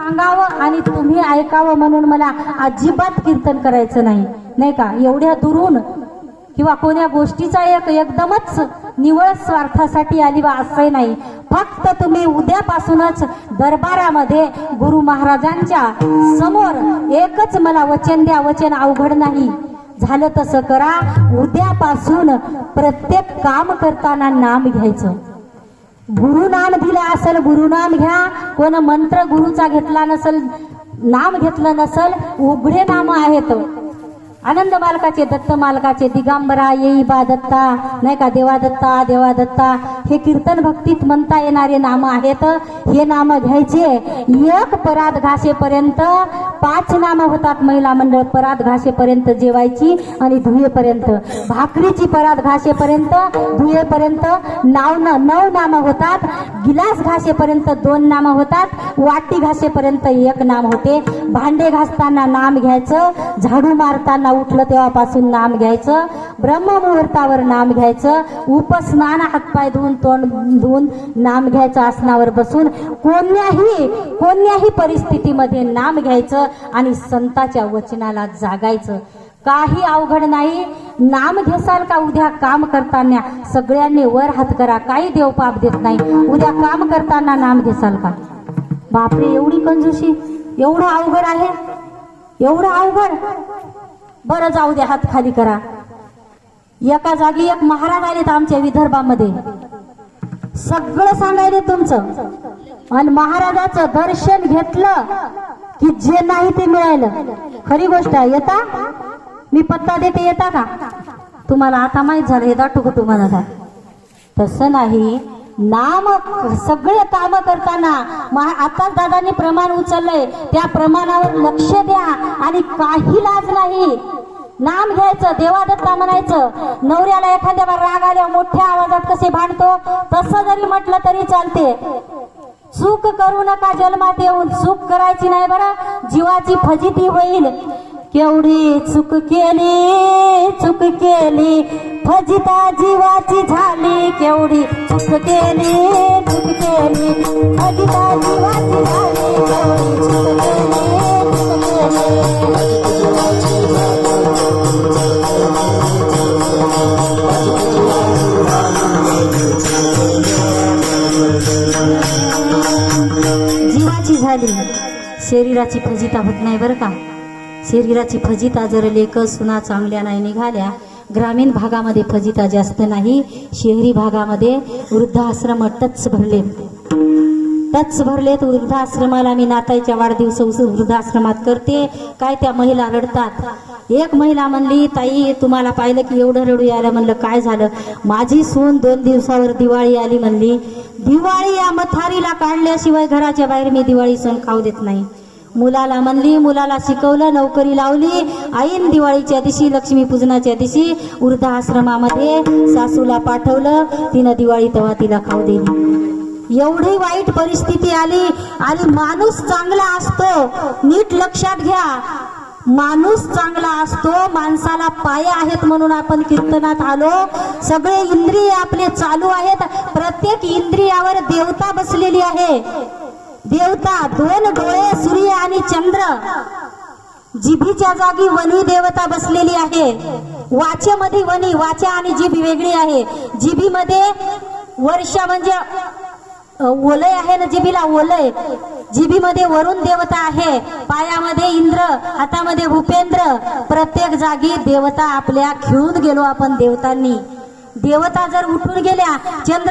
सांगावं आणि तुम्ही ऐकावं म्हणून मला अजिबात कीर्तन करायचं नाही, नाही का? एवढ्या दुरून किंवा कोण्या गोष्टीचा एकदमच निवळ स्वार्थासाठी आली वा असं नाही. फक्त तुम्ही उद्यापासूनच दरबारामध्ये गुरु महाराजांच्या समोर एकच मला वचन द्या, वचन अवघड नाही. झालं तसं करा. उद्यापासून प्रत्येक काम करताना नाम घ्यायचं. गुरुनाम दिला असेल गुरुनाम घ्या. कोण मंत्र गुरुचा घेतला नसेल, नाम घेतलं नसेल, उघडे नाम आहेत. आनंद मालकाचे, दत्त मालकाचे, दिगंबरा येई बा दत्ता, नाही का? देवा दत्ता, देवा दत्ता, हे कीर्तन भक्तीत म्हणता येणारे नाम आहेत. हे नाम घ्यायचे. एक परात घासेपर्यंत 5 नाम होतात. महिला मंडळ परात घासेपर्यंत जेवायची आणि धुयेपर्यंत, भाकरीची परात घासेपर्यंत धुयेपर्यंत 9 नाम होतात. गिलास घासेपर्यंत 2 नाम होतात. वाटी घासेपर्यंत 1 नाम होते. भांडे घासताना नाम घ्यायचं. झाडू मारताना उठलं तेव्हापासून नाम घ्यायचं. ब्रह्ममुहूर्तावर नाम घ्यायचं. उपस्नान, हातपाय धुवून तोंड धुवून नाम घ्यायचं. आसनावर बसून कोणत्याही परिस्थितीमध्ये नाम घ्यायचं आणि संताच्या वचनाला जागायचं. काही अवघड नाही. नाम घेसाल का उद्या काम करताना सगळ्यांनी वर हात करा. काही देव पाप देत नाही. उद्या काम करताना नाम घेसाल का? बापरे, एवढी कंजूसी, एवढं अवघड आहे, एवढं अवघड. बरं जाऊ द्या, हात खाली करा. एका जागी एक महाराज आलेत आमच्या विदर्भामध्ये. सगळं सांगायले तुमचं, आणि महाराजाचं दर्शन घेतलं की जे नाही ते मिळालं. खरी गोष्ट आहे. येता? मी पत्ता देते, येता का? तुम्हाला आता माहित झालं हे दाटू का तुम्हाला? तसं नाही. नाम सगळे काम करताना आता दादांनी प्रमाण उचललंय, त्या प्रमाणावर लक्ष द्या आणि काही लाज नाही. नाम घ्यायचं, देवादत्ता म्हणायचं. नवऱ्याला एखाद्या राग आल्यावर मोठ्या आवाजात कसे भांडतो तसं जरी म्हटलं तरी चालते. चूक करू नका जन्मात येऊन. चूक करायची नाही बरं, जीवाची फजिती होईल. केवढी चूक केली, चूक केली, फजिता जीवाची झाली. केवढी चूक केली, चूक केली, फजिता जीवाची झाली. केवढी चूक केली, जीवाची झाली. शरीराची फजिता होत नाही बरं का? शरीराची फजिता जर लेक सुना चांगल्या नाही निघाल्या. ग्रामीण भागामध्ये फजिता जास्त नाही. शहरी भागामध्ये वृद्धाश्रम टच भरलेत. वृद्धाश्रमाला मी नाताईच्या वाढदिवस वृद्धाश्रमात करते. काय त्या महिला रडतात. एक महिला म्हणली, ताई तुम्हाला पाहिलं की एवढं रडू यायला. म्हणलं काय झालं? माझी सून 2 दिवसावर दिवाळी आली म्हणली. दिवाळी या मथारीला काढल्याशिवाय घराच्या बाहेर मी दिवाळी सण खाऊ देत नाही. मुलाला म्हणली, मुलाला शिकवलं, नोकरी लावली. ऐन दिवाळीच्या दिवशी, लक्ष्मीपूजनाच्या दिवशी वृद्धाश्रमामध्ये सासूला पाठवलं. तिनं दिवाळी तेव्हा तिला खाऊ दिली. एवढी वाईट परिस्थिती आली. आणि माणूस चांगला असतो, नीट लक्षात घ्या. माणूस चांगला असतो, माणसाला पाय आहेत म्हणून आपण कीर्तनात आलो. सगळे इंद्रिय आपले चालू आहेत. प्रत्येक इंद्रियावर देवता बसलेली आहे. देवता 2 डोळे, सूर्य आणि चंद्र. जिभीच्या जागी वनी देवता बसलेली आहे. वाचेमध्ये वनी, वाचा आणि जीभ वेगळी आहे. जिभीमध्ये वर्षा म्हणजे ओलय आहे ना, जिभीला ओलय. जिभीमध्ये वरुण देवता आहे. पायामध्ये इंद्र, हातामध्ये भूपेंद्र. प्रत्येक जागी देवता आपल्या. खेळून गेलो आपण देवतांनी. देवता जर उठून गेल्या, चंद्र